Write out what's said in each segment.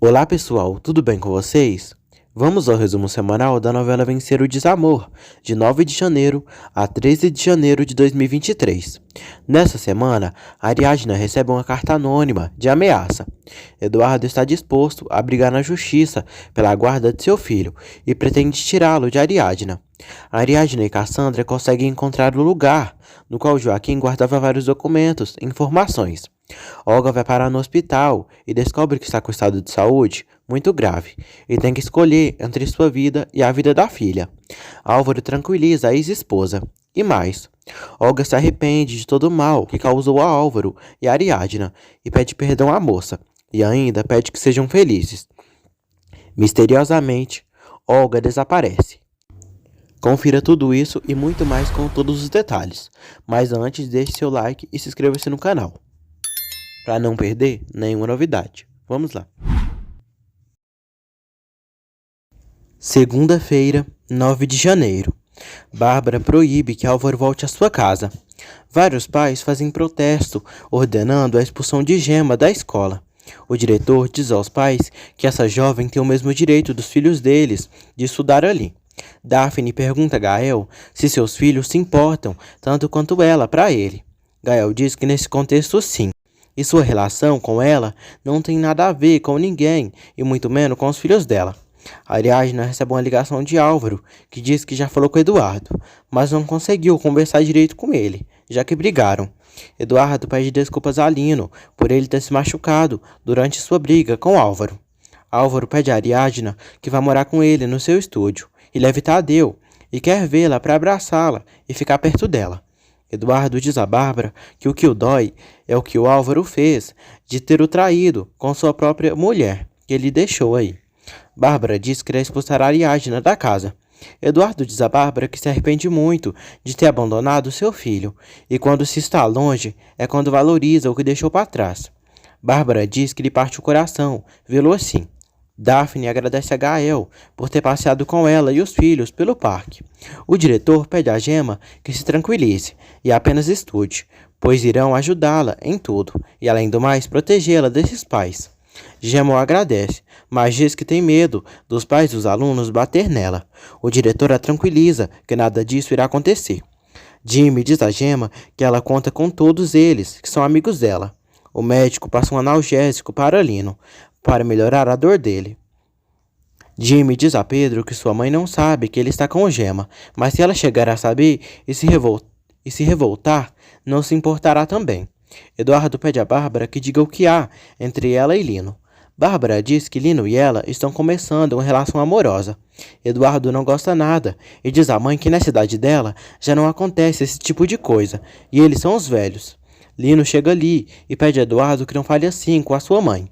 Olá pessoal, tudo bem com vocês? Vamos ao resumo semanal da novela Vencer o Desamor, de 9 de janeiro a 13 de janeiro de 2023. Nessa semana, Ariadna recebe uma carta anônima de ameaça. Eduardo está disposto a brigar na justiça pela guarda de seu filho e pretende tirá-lo de Ariadna. Ariadna e Cassandra conseguem encontrar o lugar no qual Joaquim guardava vários documentos e informações. Olga vai parar no hospital e descobre que está com estado de saúde muito grave e tem que escolher entre sua vida e a vida da filha. Álvaro tranquiliza a ex-esposa. E mais, Olga se arrepende de todo o mal que causou a Álvaro e a Ariadna e pede perdão à moça, e ainda pede que sejam felizes. Misteriosamente, Olga desaparece. Confira tudo isso e muito mais com todos os detalhes. Mas antes, deixe seu like e se inscreva-se no canal, para não perder nenhuma novidade. Vamos lá. Segunda-feira, 9 de janeiro. Bárbara proíbe que Álvaro volte à sua casa. Vários pais fazem protesto, ordenando a expulsão de Gemma da escola. O diretor diz aos pais que essa jovem tem o mesmo direito dos filhos deles de estudar ali. Daphne pergunta a Gael se seus filhos se importam tanto quanto ela para ele. Gael diz que nesse contexto sim, e sua relação com ela não tem nada a ver com ninguém e muito menos com os filhos dela. Ariadna recebe uma ligação de Álvaro, que diz que já falou com Eduardo, mas não conseguiu conversar direito com ele, já que brigaram. Eduardo pede desculpas a Lino por ele ter se machucado durante sua briga com Álvaro. Álvaro pede a Ariadna que vá morar com ele no seu estúdio e leve Tadeu, e quer vê-la para abraçá-la e ficar perto dela. Eduardo diz a Bárbara que o que o dói é o que o Álvaro fez de ter o traído com sua própria mulher, que ele deixou aí. Bárbara diz que irá expulsar a Ariadna da casa. Eduardo diz a Bárbara que se arrepende muito de ter abandonado seu filho, e quando se está longe é quando valoriza o que deixou para trás. Bárbara diz que lhe parte o coração vê-lo assim. Daphne agradece a Gael por ter passeado com ela e os filhos pelo parque. O diretor pede a Gemma que se tranquilize e apenas estude, pois irão ajudá-la em tudo e, além do mais, protegê-la desses pais. Gemma o agradece, mas diz que tem medo dos pais dos alunos bater nela. O diretor a tranquiliza que nada disso irá acontecer. Jimmy diz a Gemma que ela conta com todos eles, que são amigos dela. O médico passa um analgésico para Lino, para melhorar a dor dele. Jimmy diz a Pedro que sua mãe não sabe que ele está com Gemma, mas se ela chegar a saber e se revoltar, não se importará também. Eduardo pede a Bárbara que diga o que há entre ela e Lino. Bárbara diz que Lino e ela estão começando uma relação amorosa. Eduardo não gosta nada e diz à mãe que na cidade dela já não acontece esse tipo de coisa, e eles são os velhos. Lino chega ali e pede a Eduardo que não fale assim com a sua mãe.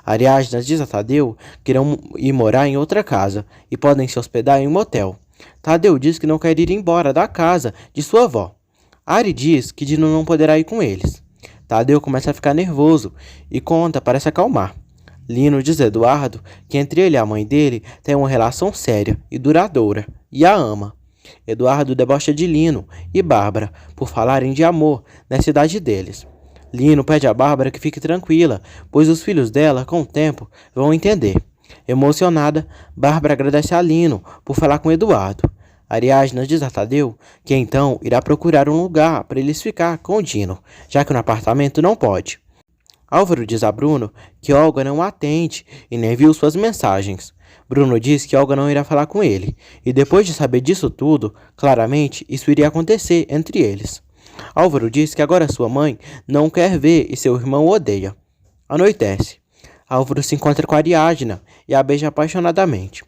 Ariadna diz a Tadeu que irão ir morar em outra casa e podem se hospedar em um motel. Tadeu diz que não quer ir embora da casa de sua avó. Ari diz que Dino não poderá ir com eles. Tadeu começa a ficar nervoso e conta para se acalmar. Lino diz a Eduardo que entre ele e a mãe dele tem uma relação séria e duradoura e a ama. Eduardo debocha de Lino e Bárbara por falarem de amor na cidade deles. Lino pede a Bárbara que fique tranquila, pois os filhos dela, com o tempo, vão entender. Emocionada, Bárbara agradece a Lino por falar com Eduardo. Ariadna diz a Tadeu que então irá procurar um lugar para eles ficar com o Dino, já que no apartamento não pode. Álvaro diz a Bruno que Olga não atende e nem viu suas mensagens. Bruno diz que Olga não irá falar com ele, e depois de saber disso tudo, claramente isso iria acontecer entre eles. Álvaro diz que agora sua mãe não quer ver e seu irmão o odeia. Anoitece. Álvaro se encontra com Ariadna e a beija apaixonadamente.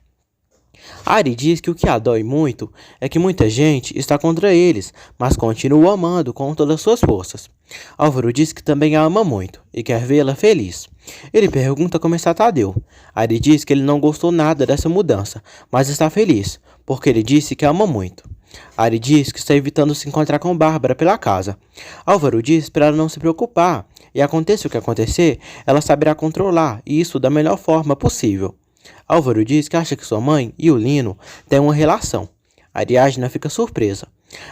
Ari diz que o que a dói muito é que muita gente está contra eles, mas continua amando com todas as suas forças. Álvaro diz que também a ama muito e quer vê-la feliz. Ele pergunta como está Tadeu. Ari diz que ele não gostou nada dessa mudança, mas está feliz, porque ele disse que a ama muito. Ari diz que está evitando se encontrar com Bárbara pela casa. Álvaro diz para ela não se preocupar, e aconteça o que acontecer, ela saberá controlar isso da melhor forma possível. Álvaro diz que acha que sua mãe e o Lino têm uma relação. Ariadna fica surpresa.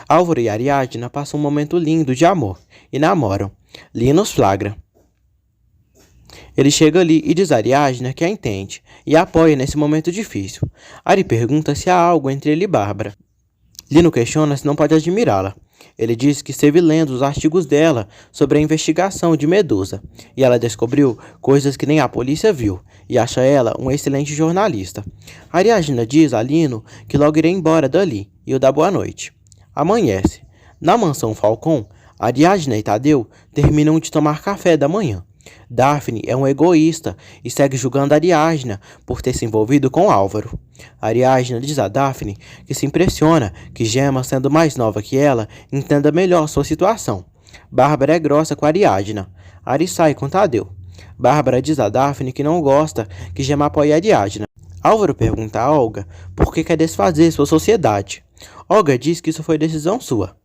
Álvaro e Ariadna passam um momento lindo de amor e namoram. Lino os flagra. Ele chega ali e diz a Ariadna que a entende e a apoia nesse momento difícil. Ari pergunta se há algo entre ele e Bárbara. Lino questiona se não pode admirá-la. Ele diz que esteve lendo os artigos dela sobre a investigação de Medusa e ela descobriu coisas que nem a polícia viu e acha ela um excelente jornalista. Ariadna diz a Lino que logo irá embora dali e o dá boa noite. Amanhece. Na mansão Falcon, Ariadna e Tadeu terminam de tomar café da manhã. Daphne é um egoísta e segue julgando Ariadna por ter se envolvido com Álvaro. Ariadna diz a Daphne que se impressiona que Gemma, sendo mais nova que ela, entenda melhor sua situação. Bárbara é grossa com Ariadna. Ari sai com Tadeu. Bárbara diz a Daphne que não gosta que Gemma apoie Ariadna. Álvaro pergunta a Olga por que quer desfazer sua sociedade. Olga diz que isso foi decisão sua.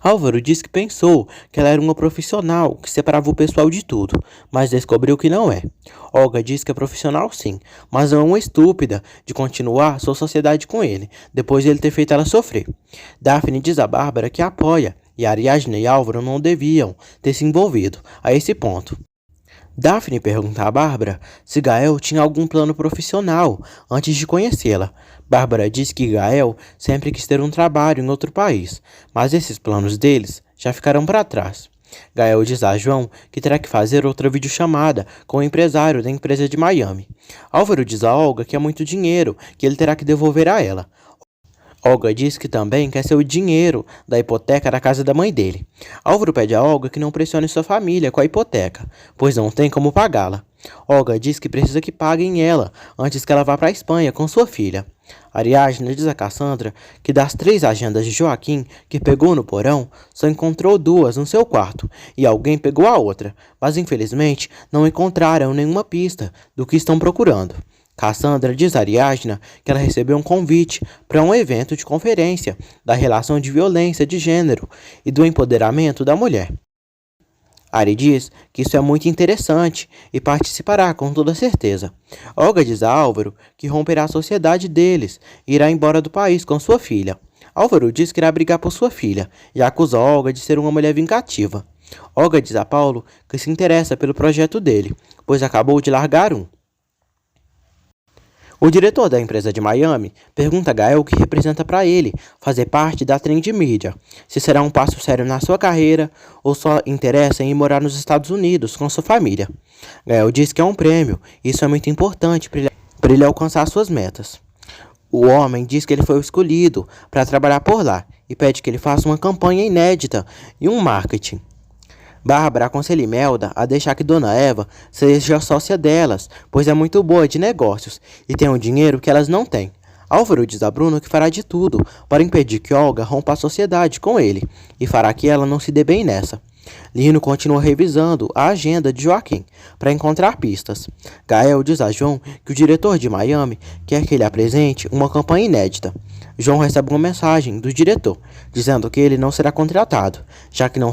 Álvaro diz que pensou que ela era uma profissional que separava o pessoal de tudo, mas descobriu que não é. Olga diz que é profissional sim, mas não é uma estúpida de continuar sua sociedade com ele, depois de ele ter feito ela sofrer. Daphne diz a Bárbara que a apoia, e Ariadna e Álvaro não deviam ter se envolvido a esse ponto. Daphne pergunta a Bárbara se Gael tinha algum plano profissional antes de conhecê-la. Bárbara diz que Gael sempre quis ter um trabalho em outro país, mas esses planos deles já ficaram para trás. Gael diz a João que terá que fazer outra videochamada com o empresário da empresa de Miami. Álvaro diz a Olga que é muito dinheiro que ele terá que devolver a ela. Olga diz que também quer ser o dinheiro da hipoteca da casa da mãe dele. Álvaro pede a Olga que não pressione sua família com a hipoteca, pois não tem como pagá-la. Olga diz que precisa que paguem ela antes que ela vá para a Espanha com sua filha. Ariadna diz a Cassandra que das 3 agendas de Joaquim que pegou no porão, só encontrou 2 no seu quarto e alguém pegou a outra, mas infelizmente não encontraram nenhuma pista do que estão procurando. Cassandra diz a Ariadna que ela recebeu um convite para um evento de conferência da relação de violência de gênero e do empoderamento da mulher. Ari diz que isso é muito interessante e participará com toda certeza. Olga diz a Álvaro que romperá a sociedade deles e irá embora do país com sua filha. Álvaro diz que irá brigar por sua filha e acusa Olga de ser uma mulher vingativa. Olga diz a Paulo que se interessa pelo projeto dele, pois acabou de largar um. O diretor da empresa de Miami pergunta a Gael o que representa para ele fazer parte da Trend Media, se será um passo sério na sua carreira ou só interessa em ir morar nos Estados Unidos com sua família. Gael diz que é um prêmio e isso é muito importante para ele alcançar suas metas. O homem diz que ele foi o escolhido para trabalhar por lá e pede que ele faça uma campanha inédita e um marketing. Bárbara aconselha Imelda a deixar que Dona Eva seja sócia delas, pois é muito boa de negócios e tem um dinheiro que elas não têm. Álvaro diz a Bruno que fará de tudo para impedir que Olga rompa a sociedade com ele e fará que ela não se dê bem nessa. Lino continua revisando a agenda de Joaquim para encontrar pistas. Gael diz a João que o diretor de Miami quer que ele apresente uma campanha inédita. João recebe uma mensagem do diretor dizendo que ele não será contratado, já que não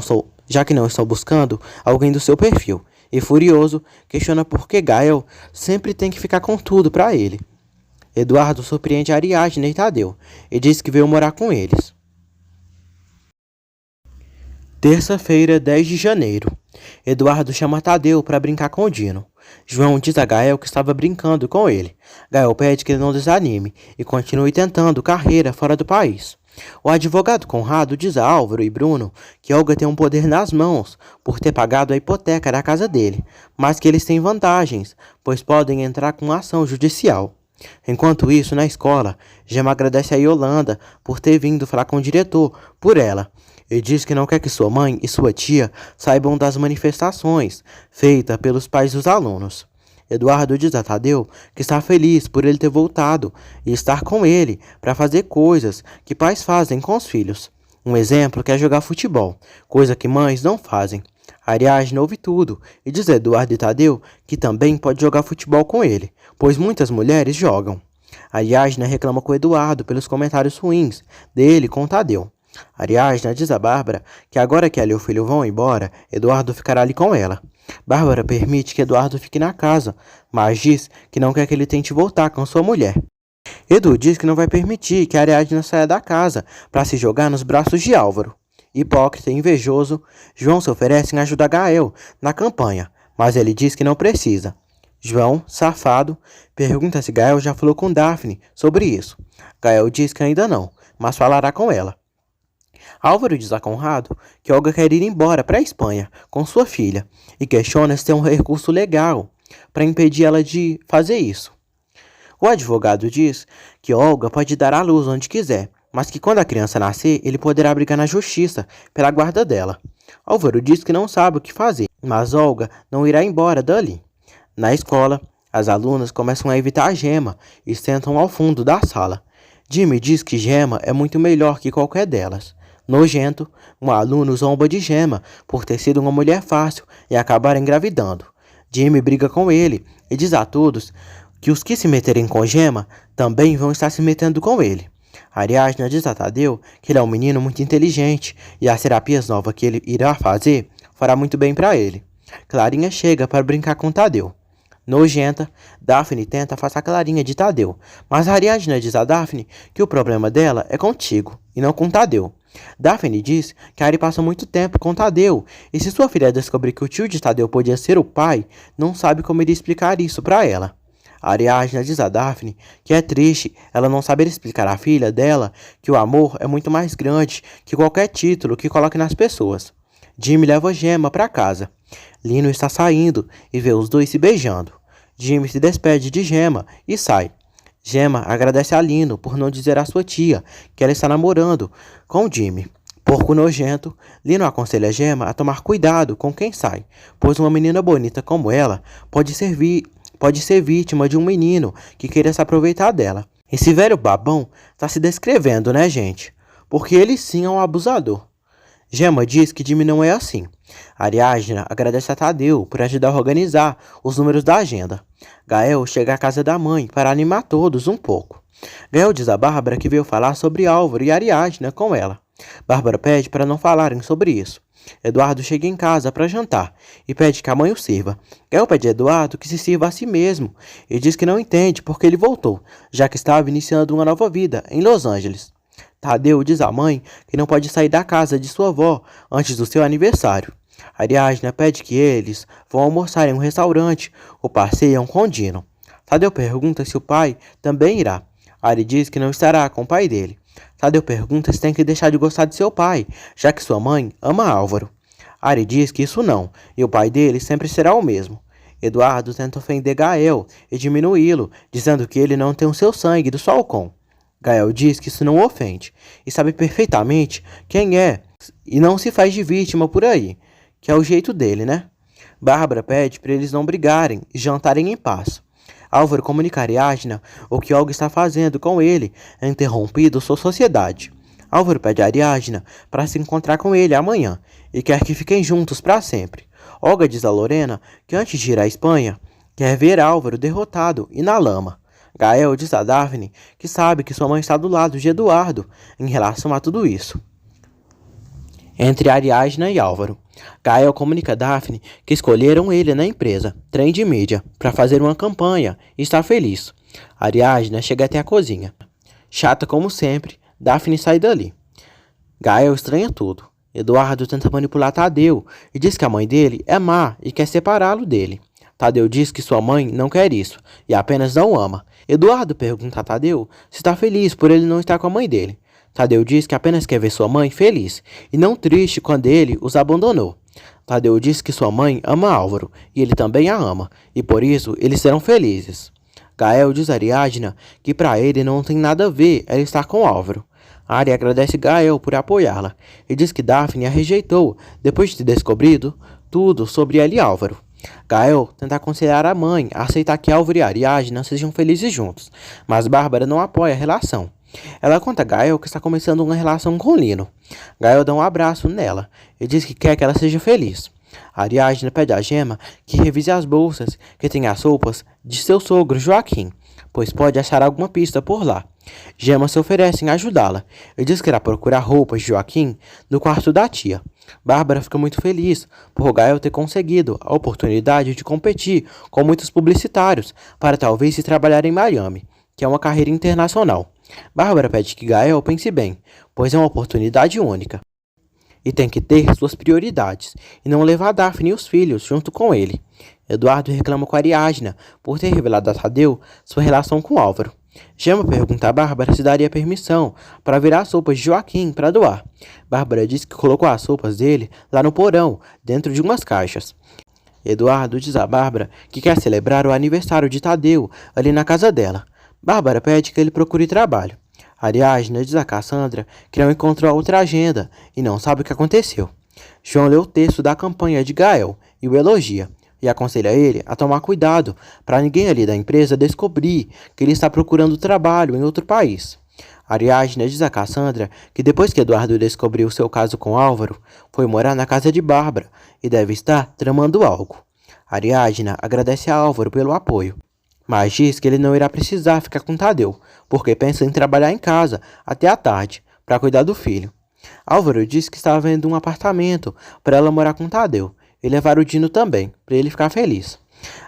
estão buscando alguém do seu perfil, e furioso, questiona por que Gael sempre tem que ficar com tudo para ele. Eduardo surpreende Ariadna e Tadeu e diz que veio morar com eles. Terça-feira, 10 de janeiro. Eduardo chama Tadeu para brincar com o Dino. João diz a Gael que estava brincando com ele. Gael pede que ele não desanime e continue tentando carreira fora do país. O advogado Conrado diz a Álvaro e Bruno que Olga tem um poder nas mãos por ter pagado a hipoteca da casa dele, mas que eles têm vantagens, pois podem entrar com ação judicial. Enquanto isso, na escola, Gemma agradece a Yolanda por ter vindo falar com o diretor por ela e diz que não quer que sua mãe e sua tia saibam das manifestações feitas pelos pais dos alunos. Eduardo diz a Tadeu que está feliz por ele ter voltado e estar com ele para fazer coisas que pais fazem com os filhos. Um exemplo que é jogar futebol, coisa que mães não fazem. Ariadna ouve tudo e diz a Eduardo e Tadeu que também pode jogar futebol com ele, pois muitas mulheres jogam. Ariadna reclama com Eduardo pelos comentários ruins dele com Tadeu. Ariadna diz a Bárbara que agora que ela e o filho vão embora, Eduardo ficará ali com ela. Bárbara permite que Eduardo fique na casa, mas diz que não quer que ele tente voltar com sua mulher. Edu diz que não vai permitir que Ariadna saia da casa para se jogar nos braços de Álvaro. Hipócrita e invejoso, João se oferece em ajudar Gael na campanha, mas ele diz que não precisa. João, safado, pergunta se Gael já falou com Daphne sobre isso. Gael diz que ainda não, mas falará com ela. Álvaro diz a Conrado que Olga quer ir embora para a Espanha com sua filha e questiona se tem um recurso legal para impedir ela de fazer isso. O advogado diz que Olga pode dar à luz onde quiser, mas que quando a criança nascer, ele poderá brigar na justiça pela guarda dela. Álvaro diz que não sabe o que fazer, mas Olga não irá embora dali. Na escola, as alunas começam a evitar a Gemma e sentam ao fundo da sala. Jimmy diz que Gemma é muito melhor que qualquer delas. Nojento, um aluno zomba de Gemma por ter sido uma mulher fácil e acabar engravidando. Jimmy briga com ele e diz a todos que os que se meterem com Gemma também vão estar se metendo com ele. Ariadna diz a Tadeu que ele é um menino muito inteligente e as terapias novas que ele irá fazer fará muito bem para ele. Clarinha chega para brincar com Tadeu. Nojenta, Daphne tenta afastar Clarinha de Tadeu, mas Ariadna diz a Daphne que o problema dela é contigo e não com Tadeu. Daphne diz que Ari passa muito tempo com Tadeu e se sua filha descobrir que o tio de Tadeu podia ser o pai, não sabe como iria explicar isso para ela. Ariadna diz a Daphne que é triste ela não saber explicar à filha dela que o amor é muito mais grande que qualquer título que coloque nas pessoas. Jimmy leva Gemma para casa. Lino está saindo e vê os dois se beijando. Jimmy se despede de Gemma e sai. Gemma agradece a Lino por não dizer à sua tia que ela está namorando com Jimmy. Porco nojento, Lino aconselha Gemma a tomar cuidado com quem sai, pois uma menina bonita como ela pode ser vítima de um menino que queira se aproveitar dela. Esse velho babão tá se descrevendo, né, gente? Porque ele sim é um abusador. Gemma diz que Jimmy não é assim. Ariadna agradece a Tadeu por ajudar a organizar os números da agenda. Gael chega à casa da mãe para animar todos um pouco. Gael diz a Bárbara que veio falar sobre Álvaro e Ariadna com ela. Bárbara pede para não falarem sobre isso. Eduardo chega em casa para jantar e pede que a mãe o sirva. Gael pede a Eduardo que se sirva a si mesmo e diz que não entende porque ele voltou, já que estava iniciando uma nova vida em Los Angeles. Tadeu diz à mãe que não pode sair da casa de sua avó antes do seu aniversário. Ariadna pede que eles vão almoçar em um restaurante ou passeiam com Dino. Tadeu pergunta se o pai também irá. Ari diz que não estará com o pai dele. Tadeu pergunta se tem que deixar de gostar de seu pai, já que sua mãe ama Álvaro. Ari diz que isso não, e o pai dele sempre será o mesmo. Eduardo tenta ofender Gael e diminuí-lo, dizendo que ele não tem o seu sangue do Falcão. Gael diz que isso não o ofende, e sabe perfeitamente quem é, e não se faz de vítima por aí, que é o jeito dele, né? Bárbara pede para eles não brigarem e jantarem em paz. Álvaro comunica a Ariadna o que Olga está fazendo com ele, interrompido sua sociedade. Álvaro pede a Ariadna para se encontrar com ele amanhã e quer que fiquem juntos para sempre. Olga diz a Lorena que antes de ir à Espanha, quer ver Álvaro derrotado e na lama. Gael diz a Daphne que sabe que sua mãe está do lado de Eduardo em relação a tudo isso. Entre Ariadna e Álvaro, Gael comunica a Daphne que escolheram ele na empresa Trem de Mídia para fazer uma campanha e está feliz. Ariadna chega até a cozinha. Chata como sempre, Daphne sai dali. Gael estranha tudo. Eduardo tenta manipular Tadeu e diz que a mãe dele é má e quer separá-lo dele. Tadeu diz que sua mãe não quer isso e apenas não ama. Eduardo pergunta a Tadeu se está feliz por ele não estar com a mãe dele. Tadeu diz que apenas quer ver sua mãe feliz e não triste quando ele os abandonou. Tadeu diz que sua mãe ama Álvaro e ele também a ama e por isso eles serão felizes. Gael diz a Ariadna que para ele não tem nada a ver ela estar com Álvaro. Ari agradece Gael por apoiá-la e diz que Daphne a rejeitou depois de ter descobrido tudo sobre ela e Álvaro. Gael tenta aconselhar a mãe a aceitar que Álvaro e Ariadna sejam felizes juntos, mas Bárbara não apoia a relação. Ela conta a Gael que está começando uma relação com Lino. Gael dá um abraço nela e diz que quer que ela seja feliz. Ariadna pede a Gemma que revise as bolsas que tem as roupas de seu sogro Joaquim, pois pode achar alguma pista por lá. Gemma se oferece em ajudá-la e diz que irá procurar roupas de Joaquim no quarto da tia. Bárbara fica muito feliz por Gael ter conseguido a oportunidade de competir com muitos publicitários para talvez se trabalhar em Miami, que é uma carreira internacional. Bárbara pede que Gael pense bem, pois é uma oportunidade única. e tem que ter suas prioridades e não levar Daphne e os filhos junto com ele. Eduardo reclama com Ariadna por ter revelado a Tadeu sua relação com Álvaro. Gemma pergunta a Bárbara se daria permissão para virar as roupas de Joaquim para doar. Bárbara diz que colocou as roupas dele lá no porão, dentro de umas caixas. Eduardo diz a Bárbara que quer celebrar o aniversário de Tadeu ali na casa dela. Bárbara pede que ele procure trabalho. Ariadna diz a Cassandra que não encontrou outra agenda e não sabe o que aconteceu. João lê o texto da campanha de Gael e o elogia, e aconselha ele a tomar cuidado para ninguém ali da empresa descobrir que ele está procurando trabalho em outro país. Ariadna diz a Cassandra que depois que Eduardo descobriu seu caso com Álvaro, foi morar na casa de Bárbara e deve estar tramando algo. Ariadna agradece a Álvaro pelo apoio, mas diz que ele não irá precisar ficar com Tadeu, porque pensa em trabalhar em casa até a tarde para cuidar do filho. Álvaro diz que está vendo um apartamento para ela morar com Tadeu e levar o Dino também, para ele ficar feliz.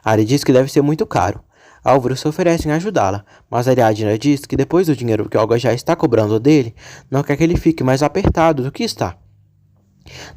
Ari diz que deve ser muito caro. Álvaro se oferece em ajudá-la, mas Ariadna diz que depois do dinheiro que Olga já está cobrando dele, não quer que ele fique mais apertado do que está.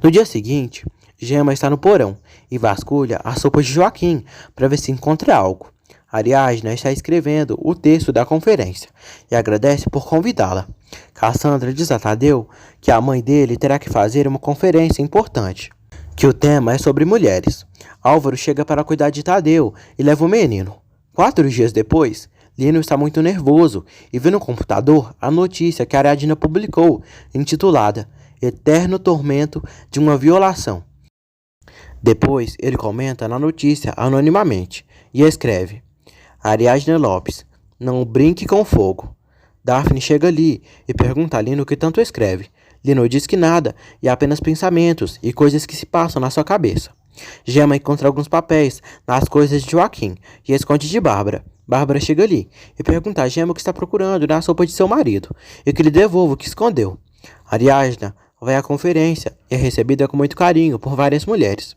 No dia seguinte, Gemma está no porão e vasculha a sopa de Joaquim para ver se encontra algo. Ariadna está escrevendo o texto da conferência e agradece por convidá-la. Cassandra diz a Tadeu que a mãe dele terá que fazer uma conferência importante, que o tema é sobre mulheres. Álvaro chega para cuidar de Tadeu e leva o menino. 4 dias depois, Lino está muito nervoso e vê no computador a notícia que Ariadna publicou, intitulada Eterno Tormento de uma Violação. Depois, ele comenta na notícia anonimamente e escreve: Ariadna Lopes, não brinque com fogo. Daphne chega ali e pergunta a Lino o que tanto escreve. Lino diz que nada, e apenas pensamentos e coisas que se passam na sua cabeça. Gemma encontra alguns papéis nas coisas de Joaquim e esconde de Bárbara. Bárbara chega ali e pergunta a Gemma o que está procurando na sopa de seu marido e que lhe devolva o que escondeu. Ariadna vai à conferência e é recebida com muito carinho por várias mulheres.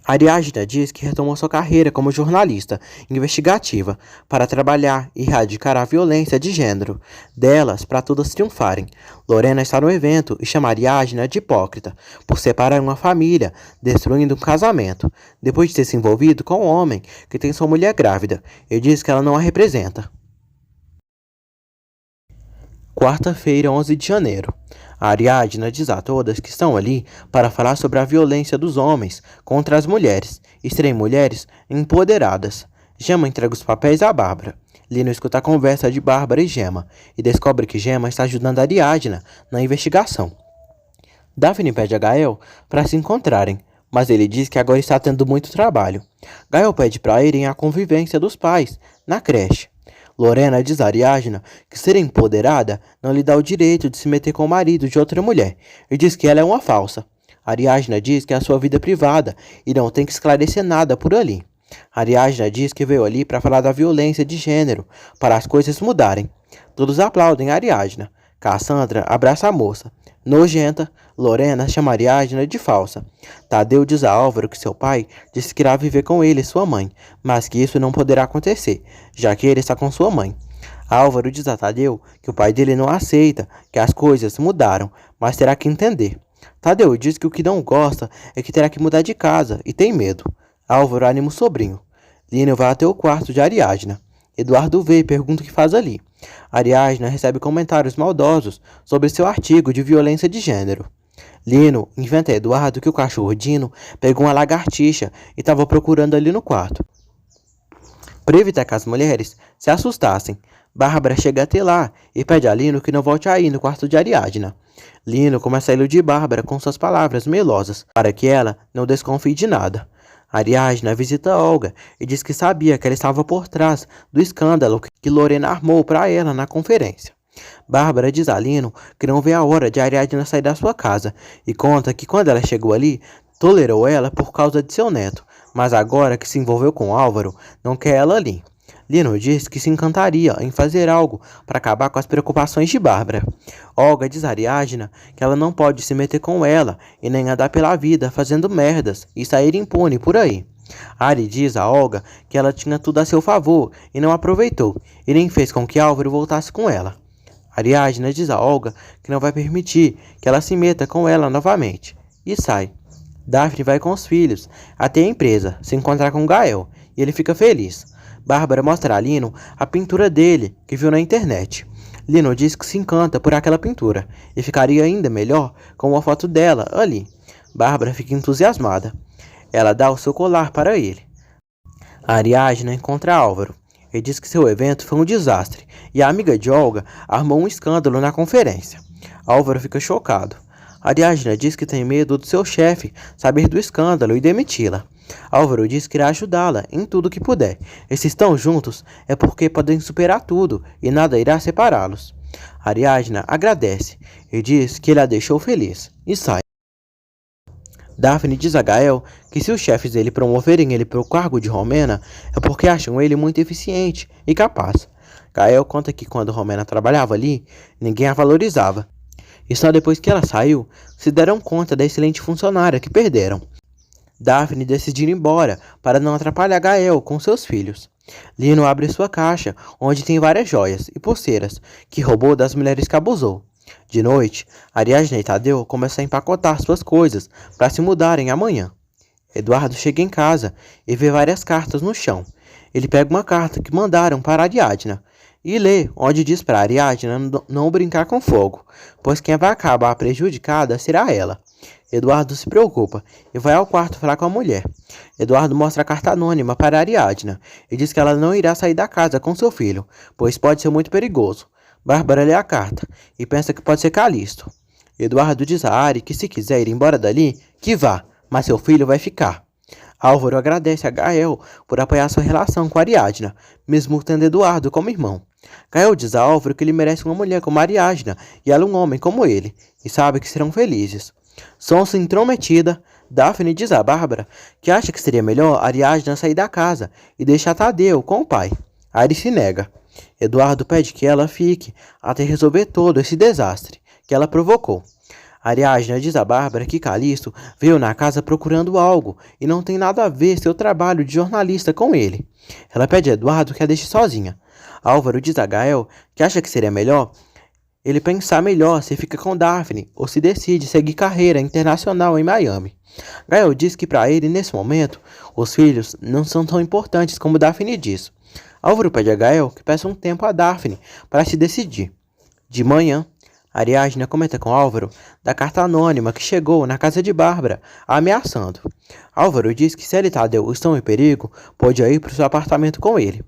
Ariadna diz que retomou sua carreira como jornalista investigativa para trabalhar e erradicar a violência de gênero delas para todas triunfarem. Lorena está no evento e chama Ariadna de hipócrita por separar uma família, destruindo um casamento, depois de ter se envolvido com um homem que tem sua mulher grávida e diz que ela não a representa. Quarta-feira, 11 de janeiro. A Ariadna diz a todas que estão ali para falar sobre a violência dos homens contra as mulheres e serem mulheres empoderadas. Gemma entrega os papéis a Bárbara. Lino escuta a conversa de Bárbara e Gemma e descobre que Gemma está ajudando a Ariadna na investigação. Daphne pede a Gael para se encontrarem, mas ele diz que agora está tendo muito trabalho. Gael pede para irem à convivência dos pais, na creche. Lorena diz a Ariadna que ser empoderada não lhe dá o direito de se meter com o marido de outra mulher e diz que ela é uma falsa. Ariadna diz que é a sua vida privada e não tem que esclarecer nada por ali. Ariadna diz que veio ali para falar da violência de gênero, para as coisas mudarem. Todos aplaudem Ariadna. Cassandra abraça a moça. Nojenta, Lorena chama Ariadna de falsa. Tadeu diz a Álvaro que seu pai disse que irá viver com ele e sua mãe, mas que isso não poderá acontecer, já que ele está com sua mãe. Álvaro diz a Tadeu que o pai dele não aceita, que as coisas mudaram, mas terá que entender. Tadeu diz que o que não gosta é que terá que mudar de casa e tem medo. Álvaro anima o sobrinho. Lino vai até o quarto de Ariadna. Eduardo vê e pergunta o que faz ali. Ariadna recebe comentários maldosos sobre seu artigo de violência de gênero. Lino inventa a Eduardo que o cachorro Dino pegou uma lagartixa e estava procurando ali no quarto, para evitar que as mulheres se assustassem. Bárbara chega até lá e pede a Lino que não volte a ir no quarto de Ariadna. Lino começa a iludir Bárbara com suas palavras melosas, para que ela não desconfie de nada. Ariadna visita Olga e diz que sabia que ela estava por trás do escândalo que Lorena armou para ela na conferência. Bárbara diz a Lino que não vê a hora de Ariadna sair da sua casa e conta que quando ela chegou ali, tolerou ela por causa de seu neto, mas agora que se envolveu com Álvaro, não quer ela ali. Lino diz que se encantaria em fazer algo para acabar com as preocupações de Bárbara. Olga diz a Ariadna que ela não pode se meter com ela e nem andar pela vida fazendo merdas e sair impune por aí. Ari diz a Olga que ela tinha tudo a seu favor e não aproveitou, e nem fez com que Álvaro voltasse com ela. Ariadna diz a Olga que não vai permitir que ela se meta com ela novamente e sai. Daphne vai com os filhos até a empresa se encontrar com Gael e ele fica feliz. Bárbara mostra a Lino a pintura dele que viu na internet. Lino diz que se encanta por aquela pintura e ficaria ainda melhor com uma foto dela ali. Bárbara fica entusiasmada. Ela dá o seu colar para ele. A Ariadna encontra Álvaro. Ele diz que seu evento foi um desastre e a amiga de Olga armou um escândalo na conferência. Álvaro fica chocado. Ariadna diz que tem medo do seu chefe saber do escândalo e demiti-la. Álvaro diz que irá ajudá-la em tudo que puder. E se estão juntos é porque podem superar tudo e nada irá separá-los. Ariadna agradece e diz que ele a deixou feliz e sai. Daphne diz a Gael que se os chefes dele promoverem ele para o cargo de Romena é porque acham ele muito eficiente e capaz. Gael conta que quando Romena trabalhava ali, ninguém a valorizava. E só depois que ela saiu, se deram conta da excelente funcionária que perderam. Daphne decide ir embora para não atrapalhar Gael com seus filhos. Lino abre sua caixa, onde tem várias joias e pulseiras que roubou das mulheres que abusou. De noite, Ariadna e Tadeu começam a empacotar suas coisas para se mudarem amanhã. Eduardo chega em casa e vê várias cartas no chão. Ele pega uma carta que mandaram para Ariadna e lê, onde diz para Ariadna não brincar com fogo, pois quem vai acabar prejudicada será ela. Eduardo se preocupa e vai ao quarto falar com a mulher. Eduardo mostra a carta anônima para Ariadna e diz que ela não irá sair da casa com seu filho, pois pode ser muito perigoso. Bárbara lê a carta e pensa que pode ser Calisto. Eduardo diz a Ari que se quiser ir embora dali, que vá, mas seu filho vai ficar. Álvaro agradece a Gael por apoiar sua relação com Ariadna, mesmo tendo Eduardo como irmão. Gael diz a Álvaro que ele merece uma mulher como Ariadna e ela um homem como ele, e sabe que serão felizes. Sonsa intrometida, Daphne diz a Bárbara que acha que seria melhor Ariadna sair da casa e deixar Tadeu com o pai. Ari se nega. Eduardo pede que ela fique até resolver todo esse desastre que ela provocou. Ariadna diz a Bárbara que Calisto veio na casa procurando algo e não tem nada a ver seu trabalho de jornalista com ele. Ela pede a Eduardo que a deixe sozinha. Álvaro diz a Gael que acha que seria melhor ele pensar melhor se fica com Daphne ou se decide seguir carreira internacional em Miami. Gael diz que para ele, nesse momento, os filhos não são tão importantes como Daphne diz. Álvaro pede a Gael que peça um tempo a Daphne para se decidir. De manhã, Ariadna comenta com Álvaro da carta anônima que chegou na casa de Bárbara, a ameaçando. Álvaro diz que se ele e Tadeu estão em perigo, pode ir para o seu apartamento com ele.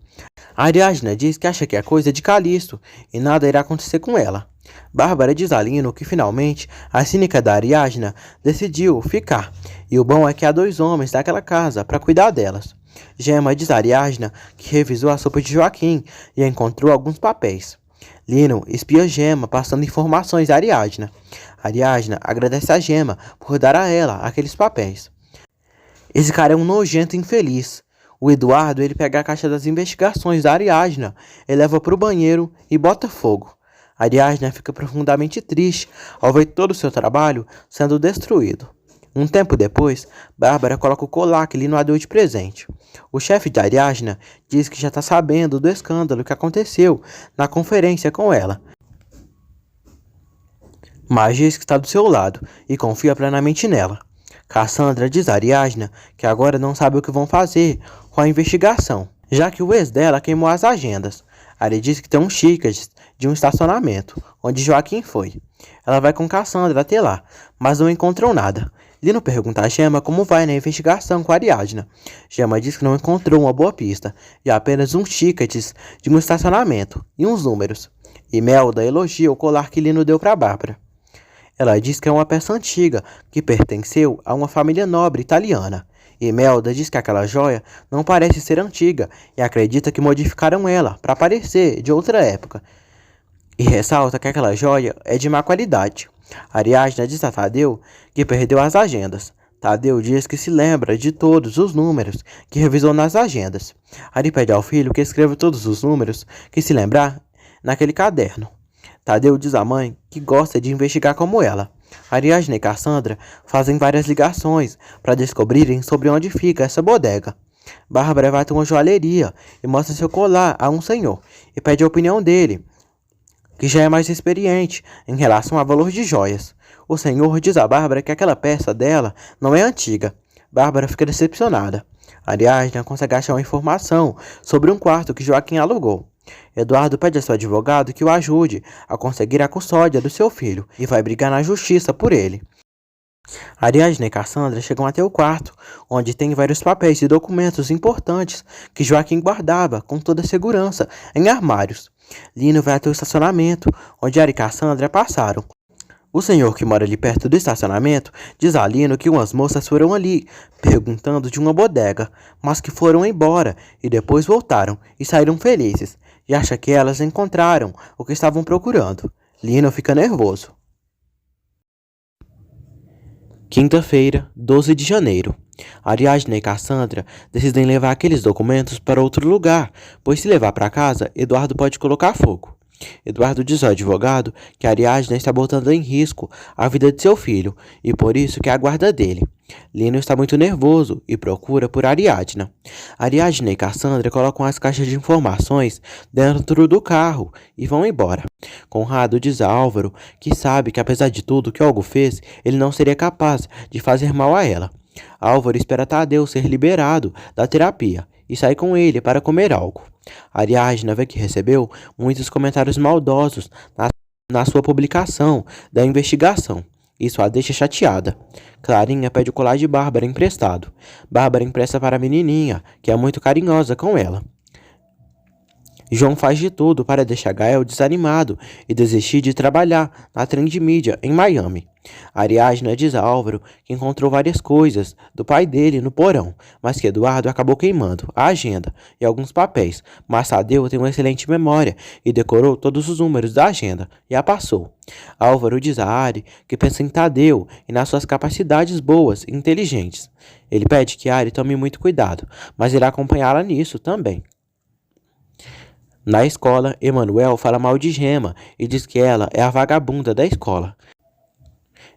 Ariadna diz que acha que é coisa de Calisto e nada irá acontecer com ela. Bárbara diz a Lino que finalmente a cínica da Ariadna decidiu ficar, e o bom é que há 2 homens daquela casa para cuidar delas. Gemma diz a Ariadna que revisou a sopa de Joaquim e encontrou alguns papéis. Lino espia Gemma passando informações a Ariadna. Ariadna agradece a Gemma por dar a ela aqueles papéis. Esse cara é um nojento infeliz. O Eduardo ele pega a caixa das investigações da Ariadna, ele leva para o banheiro e bota fogo. Ariadna fica profundamente triste ao ver todo o seu trabalho sendo destruído. Um tempo depois, Bárbara coloca o colar que Lino a deu de presente. O chefe de Ariadna diz que já está sabendo do escândalo que aconteceu na conferência com ela, mas diz que está do seu lado e confia plenamente nela. Cassandra diz a Ariadna que agora não sabe o que vão fazer com a investigação, já que o ex dela queimou as agendas. Ari diz que tem uns tickets de um estacionamento, onde Joaquim foi. Ela vai com Cassandra até lá, mas não encontrou nada. Lino pergunta a Gemma como vai na investigação com a Ariadna. Gemma diz que não encontrou uma boa pista, e apenas uns tickets de um estacionamento e uns números. Imelda elogia o colar que Lino deu para Bárbara. Ela diz que é uma peça antiga, que pertenceu a uma família nobre italiana. Imelda diz que aquela joia não parece ser antiga e acredita que modificaram ela para parecer de outra época. E ressalta que aquela joia é de má qualidade. Ariadna diz a Tadeu que perdeu as agendas. Tadeu diz que se lembra de todos os números que revisou nas agendas. Ari pede ao filho que escreva todos os números que se lembrar naquele caderno. Tadeu diz à mãe que gosta de investigar como ela. Ariadna e Cassandra fazem várias ligações para descobrirem sobre onde fica essa bodega. Bárbara vai até uma joalheria e mostra seu colar a um senhor e pede a opinião dele que já é mais experiente em relação a valor de joias. O senhor diz a Bárbara que aquela peça dela não é antiga. Bárbara fica decepcionada. Ariadna consegue achar uma informação sobre um quarto que Joaquim alugou. Eduardo pede a seu advogado que o ajude a conseguir a custódia do seu filho e vai brigar na justiça por ele. Ariadna e Cassandra chegam até o quarto, onde tem vários papéis e documentos importantes que Joaquim guardava com toda segurança em armários. Lino vai até o estacionamento, onde Ari e Cassandra passaram. O senhor que mora ali perto do estacionamento diz a Lino que umas moças foram ali, perguntando de uma bodega, mas que foram embora e depois voltaram e saíram felizes, e acha que elas encontraram o que estavam procurando. Lino fica nervoso. Quinta-feira, 12 de janeiro. Ariadna e Cassandra decidem levar aqueles documentos para outro lugar, pois se levar para casa, Eduardo pode colocar fogo. Eduardo diz ao advogado que Ariadna está botando em risco a vida de seu filho e por isso quer a guarda dele. Lino está muito nervoso e procura por Ariadna. Ariadna e Cassandra colocam as caixas de informações dentro do carro e vão embora. Conrado diz a Álvaro que sabe que apesar de tudo que Olgo fez, ele não seria capaz de fazer mal a ela. Álvaro espera Tadeu ser liberado da terapia e sai com ele para comer algo. Ariadna vê que recebeu muitos comentários maldosos na sua publicação da investigação. Isso a deixa chateada. Clarinha pede o colar de Bárbara emprestado. Bárbara empresta para a menininha, que é muito carinhosa com ela. João faz de tudo para deixar Gael desanimado e desistir de trabalhar na Trend Media em Miami. Ariadna diz a Álvaro que encontrou várias coisas do pai dele no porão, mas que Eduardo acabou queimando a agenda e alguns papéis, mas Tadeu tem uma excelente memória e decorou todos os números da agenda e a passou. Álvaro diz a Ari que pensa em Tadeu e nas suas capacidades boas e inteligentes. Ele pede que Ari tome muito cuidado, mas irá acompanhá-la nisso também. Na escola, Emanuel fala mal de Gemma e diz que ela é a vagabunda da escola.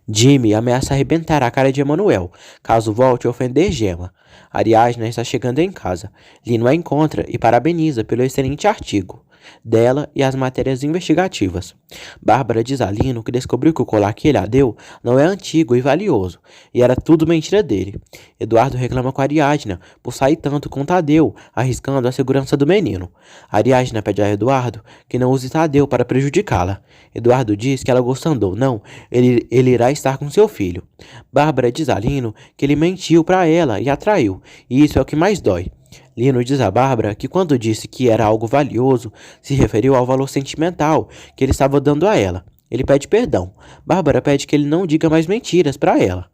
Jimmy ameaça arrebentar a cara de Emanuel, caso volte a ofender Gemma. Ariadna está chegando em casa. Lino a encontra e parabeniza pelo excelente artigo dela e as matérias investigativas. Bárbara diz a Lino que descobriu que o colar que ele a deu não é antigo e valioso, e era tudo mentira dele. Eduardo reclama com Ariadna por sair tanto com Tadeu, arriscando a segurança do menino. Ariadna pede a Eduardo que não use Tadeu para prejudicá-la. Eduardo diz que ela gostando ou não, ele irá estar com seu filho. Bárbara diz a Lino que ele mentiu para ela e a traiu, e isso é o que mais dói. Lino diz a Bárbara que quando disse que era algo valioso, se referiu ao valor sentimental que ele estava dando a ela. Ele pede perdão. Bárbara pede que ele não diga mais mentiras para ela.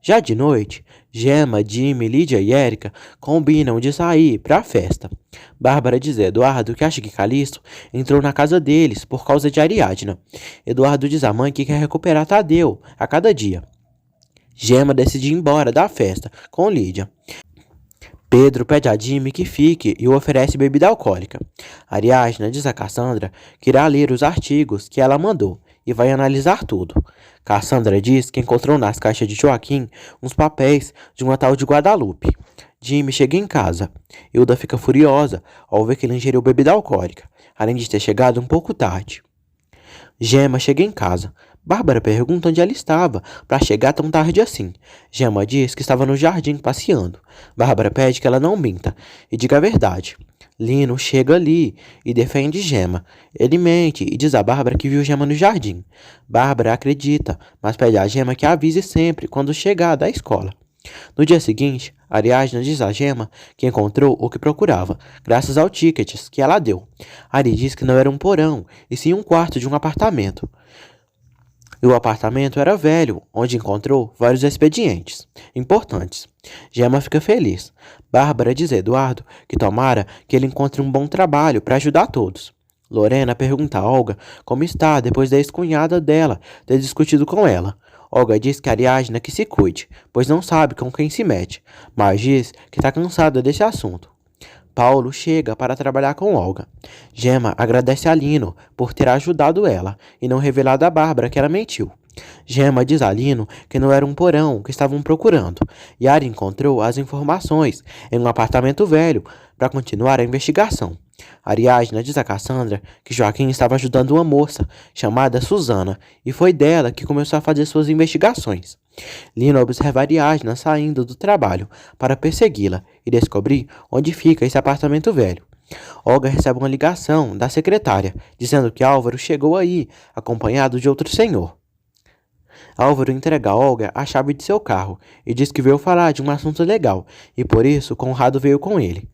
Já de noite, Gemma, Jimmy, Lídia e Érica combinam de sair para a festa. Bárbara diz a Eduardo que acha que Calixto entrou na casa deles por causa de Ariadna. Eduardo diz à mãe que quer recuperar Tadeu a cada dia. Gemma decide ir embora da festa com Lídia. Pedro pede a Jimmy que fique e o oferece bebida alcoólica. Ariadna diz a Cassandra que irá ler os artigos que ela mandou e vai analisar tudo. Cassandra diz que encontrou nas caixas de Joaquim uns papéis de uma tal de Guadalupe. Jimmy chega em casa. Hilda fica furiosa ao ver que ele ingeriu bebida alcoólica, além de ter chegado um pouco tarde. Gemma chega em casa. Bárbara pergunta onde ela estava para chegar tão tarde assim. Gemma diz que estava no jardim passeando. Bárbara pede que ela não minta e diga a verdade. Lino chega ali e defende Gemma. Ele mente e diz a Bárbara que viu Gemma no jardim. Bárbara acredita, mas pede a Gemma que avise sempre quando chegar da escola. No dia seguinte, Ariadna diz a Gemma que encontrou o que procurava, graças ao tickets que ela deu. Ari diz que não era um porão, e sim um quarto de um apartamento. E o apartamento era velho, onde encontrou vários expedientes importantes. Gemma fica feliz. Bárbara diz a Eduardo que tomara que ele encontre um bom trabalho para ajudar todos. Lorena pergunta a Olga como está depois da ex-cunhada dela ter discutido com ela. Olga diz que Ariadna que se cuide, pois não sabe com quem se mete, mas diz que está cansada desse assunto. Paulo chega para trabalhar com Olga. Gemma agradece a Lino por ter ajudado ela e não revelado a Bárbara que ela mentiu. Gemma diz a Lino que não era um porão que estavam procurando. Yara encontrou as informações em um apartamento velho para continuar a investigação. Ariadna diz a Cassandra que Joaquim estava ajudando uma moça chamada Susana e foi dela que começou a fazer suas investigações. Lino observa Ariadna saindo do trabalho para persegui-la e descobrir onde fica esse apartamento velho. Olga recebe uma ligação da secretária dizendo que Álvaro chegou aí acompanhado de outro senhor. Álvaro entrega a Olga a chave de seu carro e diz que veio falar de um assunto legal e por isso Conrado veio com ele.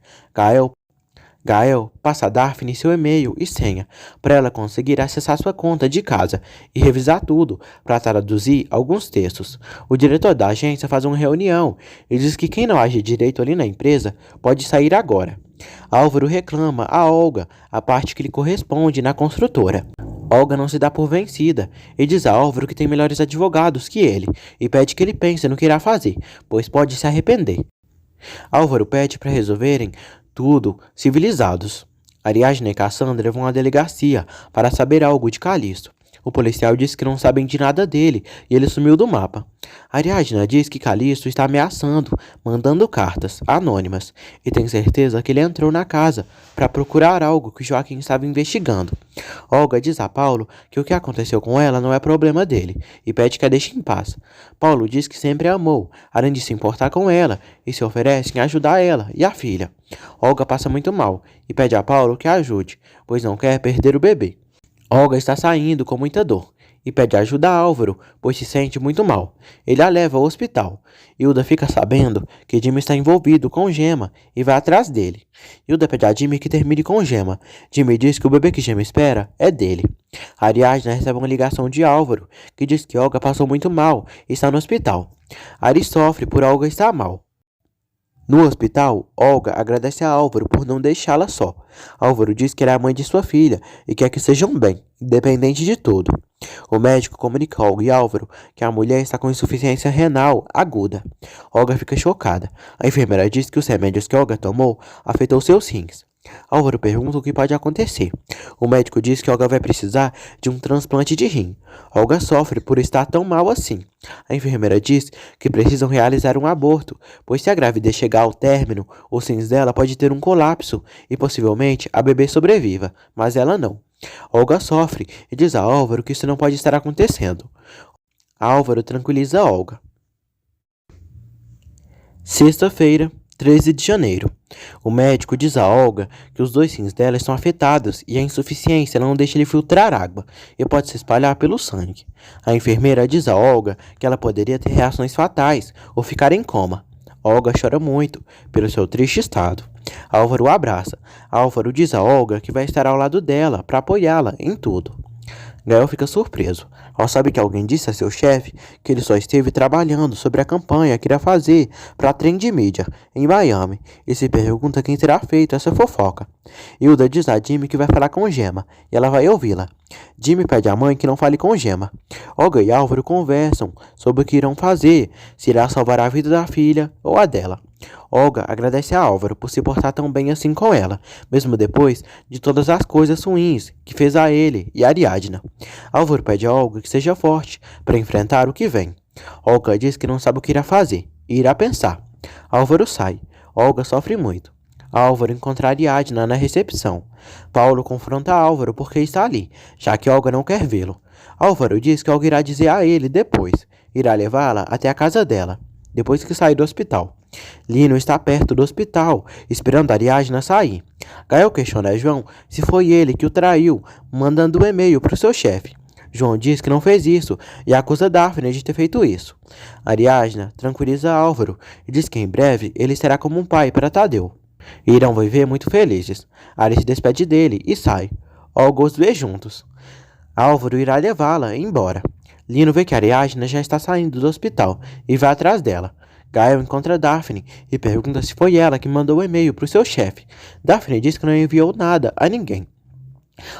Gael passa a Daphne seu e-mail e senha para ela conseguir acessar sua conta de casa e revisar tudo para traduzir alguns textos. O diretor da agência faz uma reunião e diz que quem não age direito ali na empresa pode sair agora. Álvaro reclama a Olga a parte que lhe corresponde na construtora. Olga não se dá por vencida e diz a Álvaro que tem melhores advogados que ele e pede que ele pense no que irá fazer, pois pode se arrepender. Álvaro pede para resolverem tudo civilizados. Ariadna e Cassandra vão à delegacia para saber algo de Calixto. O policial diz que não sabem de nada dele e ele sumiu do mapa. Ariadna diz que Calixto está ameaçando, mandando cartas anônimas e tem certeza que ele entrou na casa para procurar algo que Joaquim estava investigando. Olga diz a Paulo que o que aconteceu com ela não é problema dele e pede que a deixe em paz. Paulo diz que sempre a amou, além de se importar com ela e se oferece em ajudar ela e a filha. Olga passa muito mal e pede a Paulo que a ajude, pois não quer perder o bebê. Olga está saindo com muita dor e pede ajuda a Álvaro, pois se sente muito mal. Ele a leva ao hospital. Hilda fica sabendo que Jimmy está envolvido com Gemma e vai atrás dele. Hilda pede a Jimmy que termine com Gemma. Jimmy diz que o bebê que Gemma espera é dele. Ariadna recebe uma ligação de Álvaro, que diz que Olga passou muito mal e está no hospital. Ari sofre por Olga estar mal. No hospital, Olga agradece a Álvaro por não deixá-la só. Álvaro diz que ela é a mãe de sua filha e quer que sejam bem, independente de tudo. O médico comunica a Olga e Álvaro que a mulher está com insuficiência renal aguda. Olga fica chocada. A enfermeira diz que os remédios que Olga tomou afetou seus rins. Álvaro pergunta o que pode acontecer. O médico diz que Olga vai precisar de um transplante de rim. Olga sofre por estar tão mal assim. A enfermeira diz que precisam realizar um aborto, pois se a gravidez chegar ao término, os rins dela pode ter um colapso e possivelmente a bebê sobreviva, mas ela não. Olga sofre e diz a Álvaro que isso não pode estar acontecendo. Álvaro tranquiliza Olga. Sexta-feira, 13 de janeiro. O médico diz a Olga que os 2 rins dela estão afetados e a insuficiência não deixa ele filtrar água e pode se espalhar pelo sangue. A enfermeira diz a Olga que ela poderia ter reações fatais ou ficar em coma. Olga chora muito pelo seu triste estado. Álvaro o abraça. Álvaro diz a Olga que vai estar ao lado dela para apoiá-la em tudo. Gael fica surpreso ao saber que alguém disse a seu chefe que ele só esteve trabalhando sobre a campanha que irá fazer para a Trend Media em Miami e se pergunta quem terá feito essa fofoca. Hilda diz a Jimmy que vai falar com Gemma e ela vai ouvi-la. Jimmy pede à mãe que não fale com Gemma. Olga e Álvaro conversam sobre o que irão fazer, se irá salvar a vida da filha ou a dela. Olga agradece a Álvaro por se portar tão bem assim com ela, mesmo depois de todas as coisas ruins que fez a ele e a Ariadna. Álvaro pede a Olga que seja forte para enfrentar o que vem. Olga diz que não sabe o que irá fazer e irá pensar. Álvaro sai. Olga sofre muito. Álvaro encontra Ariadna na recepção. Paulo confronta Álvaro porque está ali, já que Olga não quer vê-lo. Álvaro diz que Olga irá dizer a ele depois. Irá levá-la até a casa dela, depois que sair do hospital. Lino está perto do hospital, esperando Ariadna sair. Gael questiona a João se foi ele que o traiu, mandando um e-mail para o seu chefe. João diz que não fez isso e acusa Daphne de ter feito isso. Ariadna tranquiliza Álvaro e diz que em breve ele será como um pai para Tadeu. E irão viver muito felizes. Ari se despede dele e sai. Olga os vê juntos. Álvaro irá levá-la embora. Lino vê que Ariadna já está saindo do hospital e vai atrás dela. Gael encontra Daphne e pergunta se foi ela que mandou o e-mail para o seu chefe. Daphne diz que não enviou nada a ninguém.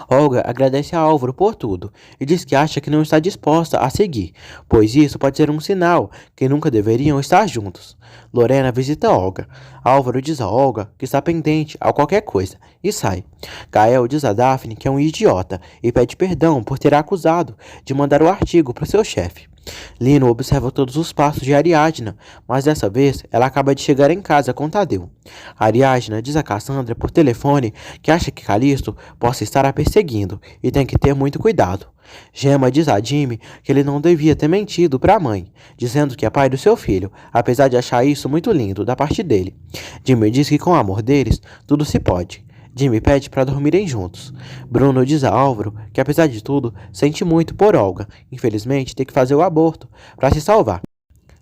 Olga agradece a Álvaro por tudo e diz que acha que não está disposta a seguir, pois isso pode ser um sinal que nunca deveriam estar juntos. Lorena visita Olga. Álvaro diz a Olga que está pendente a qualquer coisa e sai. Gael diz a Daphne que é um idiota e pede perdão por ter a acusado de mandar o artigo para o seu chefe. Lino observa todos os passos de Ariadna, mas dessa vez ela acaba de chegar em casa com Tadeu. Ariadna diz a Cassandra por telefone que acha que Calixto possa estar a perseguindo e tem que ter muito cuidado. Gemma diz a Jimmy que ele não devia ter mentido para a mãe, dizendo que é pai do seu filho, apesar de achar isso muito lindo da parte dele. Jimmy diz que com o amor deles, tudo se pode. Jimmy pede para dormirem juntos. Bruno diz a Álvaro que, apesar de tudo, sente muito por Olga. Infelizmente, tem que fazer o aborto para se salvar.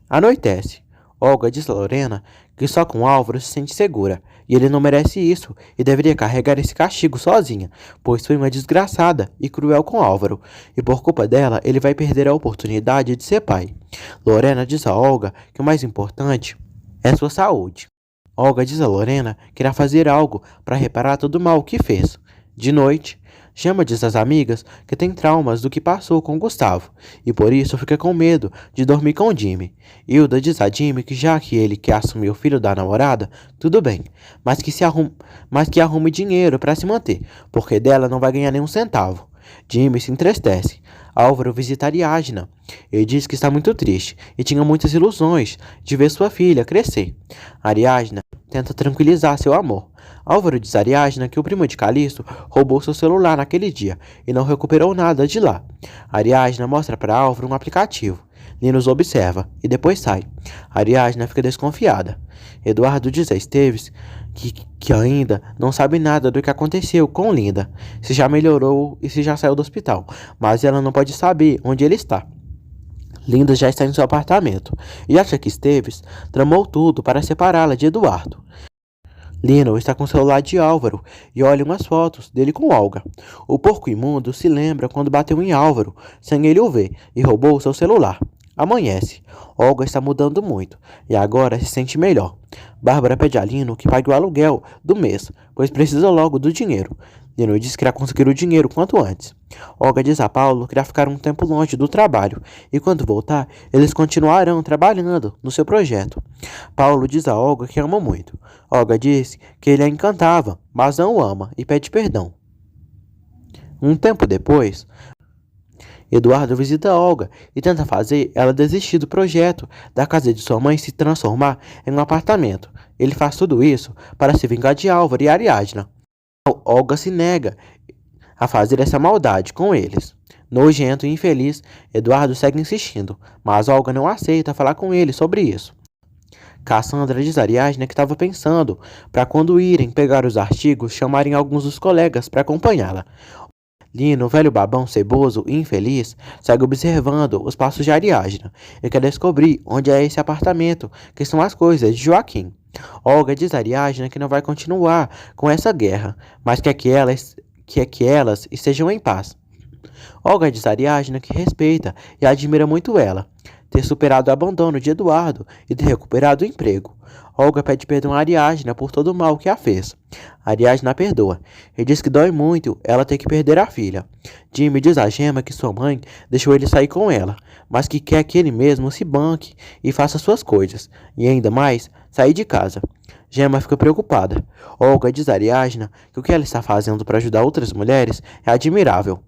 Anoitece. Olga diz a Lorena que só com Álvaro se sente segura, e ele não merece isso e deveria carregar esse castigo sozinha, pois foi uma desgraçada e cruel com Álvaro, e por culpa dela ele vai perder a oportunidade de ser pai. Lorena diz a Olga que o mais importante é sua saúde. Olga diz a Lorena que irá fazer algo para reparar todo o mal que fez. De noite, Gemma diz às amigas que tem traumas do que passou com Gustavo e por isso fica com medo de dormir com Jimmy. Hilda diz a Jimmy que já que ele quer assumir o filho da namorada, tudo bem, mas que arrume dinheiro para se manter, porque dela não vai ganhar nenhum centavo. Jimmy se entristece. Álvaro visita Ariadna. Ele diz que está muito triste e tinha muitas ilusões de ver sua filha crescer. Ariadna tenta tranquilizar seu amor. Álvaro diz a Ariadna que o primo de Calixto roubou seu celular naquele dia e não recuperou nada de lá. Ariadna mostra para Álvaro um aplicativo. Linus observa e depois sai. Ariadna fica desconfiada. Eduardo diz a Esteves que ainda não sabe nada do que aconteceu com Linda, se já melhorou e se já saiu do hospital, mas ela não pode saber onde ele está. Linda já está em seu apartamento e acha que Esteves tramou tudo para separá-la de Eduardo. Lino está com o celular de Álvaro e olha umas fotos dele com Olga. O porco imundo se lembra quando bateu em Álvaro, sem ele o ver, e roubou seu celular. Amanhece. Olga está mudando muito e agora se sente melhor. Bárbara pede a Lino que pague o aluguel do mês, pois precisa logo do dinheiro. Lino diz que irá conseguir o dinheiro quanto antes. Olga diz a Paulo que irá ficar um tempo longe do trabalho e quando voltar, eles continuarão trabalhando no seu projeto. Paulo diz a Olga que ama muito. Olga diz que ele a encantava, mas não o ama e pede perdão. Um tempo depois, Eduardo visita Olga e tenta fazer ela desistir do projeto da casa de sua mãe se transformar em um apartamento. Ele faz tudo isso para se vingar de Álvaro e Ariadna. Olga se nega a fazer essa maldade com eles. Nojento e infeliz, Eduardo segue insistindo, mas Olga não aceita falar com ele sobre isso. Cassandra diz a Ariadna que estava pensando para quando irem pegar os artigos chamarem alguns dos colegas para acompanhá-la. Lino, velho babão ceboso e infeliz, segue observando os passos de Ariadna e quer descobrir onde é esse apartamento, que são as coisas de Joaquim. Olga diz a Ariadna que não vai continuar com essa guerra, mas quer que elas estejam em paz. Olga diz a Ariadna que respeita e admira muito ela, ter superado o abandono de Eduardo e ter recuperado o emprego. Olga pede perdão a Ariadna por todo o mal que a fez. Ariadna perdoa e diz que dói muito ela ter que perder a filha. Jimmy diz a Gemma que sua mãe deixou ele sair com ela, mas que quer que ele mesmo se banque e faça suas coisas, e ainda mais, sair de casa. Gemma fica preocupada. Olga diz a Ariadna que o que ela está fazendo para ajudar outras mulheres é admirável.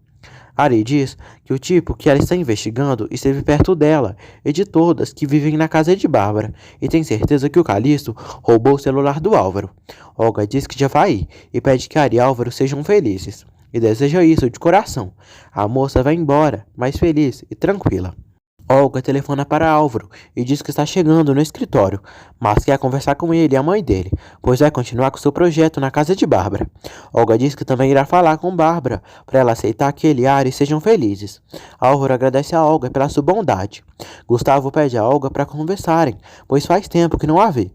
Ari diz que o tipo que ela está investigando esteve perto dela e de todas que vivem na casa de Bárbara e tem certeza que o Calixto roubou o celular do Álvaro. Olga diz que já vai ir e pede que Ari e Álvaro sejam felizes e deseja isso de coração. A moça vai embora, mais feliz e tranquila. Olga telefona para Álvaro e diz que está chegando no escritório, mas quer conversar com ele e a mãe dele, pois vai continuar com seu projeto na casa de Bárbara. Olga diz que também irá falar com Bárbara para ela aceitar que ele e Ari sejam felizes. Álvaro agradece a Olga pela sua bondade. Gustavo pede a Olga para conversarem, pois faz tempo que não a vê.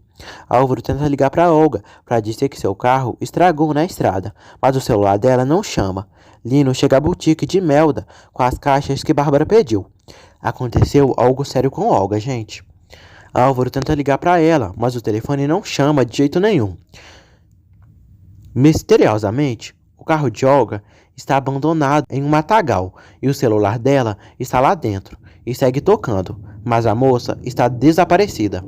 Álvaro tenta ligar para Olga para dizer que seu carro estragou na estrada, mas o celular dela não chama. Lino chega à boutique de Melda com as caixas que Bárbara pediu. Aconteceu algo sério com Olga, gente. Álvaro tenta ligar para ela, mas o telefone não chama de jeito nenhum. Misteriosamente, o carro de Olga está abandonado em um matagal e o celular dela está lá dentro e segue tocando, mas a moça está desaparecida.